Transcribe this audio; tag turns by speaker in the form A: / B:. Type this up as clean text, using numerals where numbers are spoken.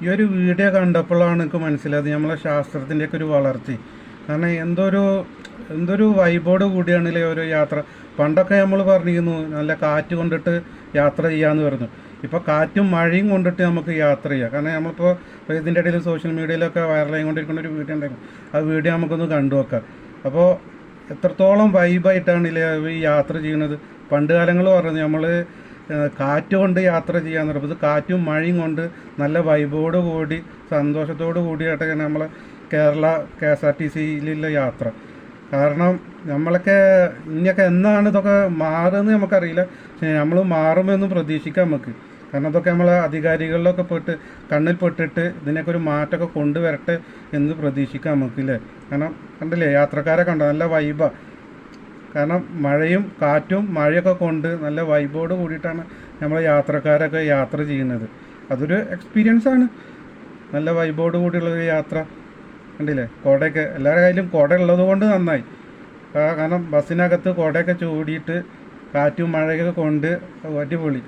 A: ഈ ഒരു വീഡിയോ കണ്ടപ്പോഴാണ് എനിക്ക് മനസ്സിലായത് നമ്മളെ ശാസ്ത്രത്തിൻ്റെയൊക്കെ ഒരു വളർച്ച. കാരണം എന്തൊരു വൈബോട് കൂടിയാണല്ലേ ഓരോ യാത്ര. പണ്ടൊക്കെ നമ്മൾ പറഞ്ഞിരുന്നു നല്ല കാറ്റ് കൊണ്ടിട്ട് യാത്ര ചെയ്യാമെന്ന് പറഞ്ഞു. ഇപ്പോൾ കാറ്റും മഴയും കൊണ്ടിട്ട് നമുക്ക് യാത്ര ചെയ്യാം. കാരണം നമ്മളിപ്പോൾ ഇതിൻ്റെ ഇടയിൽ സോഷ്യൽ മീഡിയയിലൊക്കെ വൈറലായി കൊണ്ടിരിക്കുന്ന ഒരു വീഡിയോ ഉണ്ടായിരുന്നു. ആ വീഡിയോ നമുക്കൊന്ന് കണ്ടു നോക്കാം. അപ്പോൾ എത്രത്തോളം വൈബായിട്ടാണ് ഈ യാത്ര ചെയ്യുന്നത്. പണ്ട് കാലങ്ങൾ പറഞ്ഞത് നമ്മൾ കാറ്റ് കൊണ്ട് യാത്ര ചെയ്യാന്ന് പറയുമ്പോൾ ഇത് കാറ്റും മഴയും കൊണ്ട് നല്ല വൈബോട് കൂടി സന്തോഷത്തോട് കൂടിയായിട്ടൊക്കെ നമ്മളെ കേരള KSRTCയിലുള്ള യാത്ര. കാരണം നമ്മളൊക്കെ ഇനിയൊക്കെ എന്നാണ് ഇതൊക്കെ മാറുമെന്ന് നമുക്കറിയില്ല. പക്ഷേ നമ്മൾ മാറുമെന്ന് പ്രതീക്ഷിക്കാം നമുക്ക്. കാരണം അതൊക്കെ നമ്മളെ അധികാരികളിലൊക്കെ കണ്ണിൽ പെട്ടിട്ട് ഇതിനൊക്കെ ഒരു മാറ്റമൊക്കെ കൊണ്ടുവരട്ടെ എന്ന് പ്രതീക്ഷിക്കാം നമുക്ക്, ഇല്ലേ? കാരണം കണ്ടില്ലേ യാത്രക്കാരെ കണ്ടോ, നല്ല വൈബാണ്. കാരണം മഴയും കാറ്റും മഴയൊക്കെ കൊണ്ട് നല്ല വൈബോട് കൂടിയിട്ടാണ് നമ്മൾ യാത്രക്കാരൊക്കെ യാത്ര ചെയ്യുന്നത്. അതൊരു എക്സ്പീരിയൻസ് ആണ്, നല്ല വൈബോട് കൂടിയുള്ളൊരു യാത്ര. കണ്ടില്ലേ കുടയൊക്കെ എല്ലാവരുടെ കയ്യിലും കുട ഉള്ളത് കൊണ്ട് നന്നായി. കാരണം ബസ്സിനകത്ത് കുടയൊക്കെ ചൂടിയിട്ട് കാറ്റും മഴയൊക്കെ കൊണ്ട് അടിപൊളി.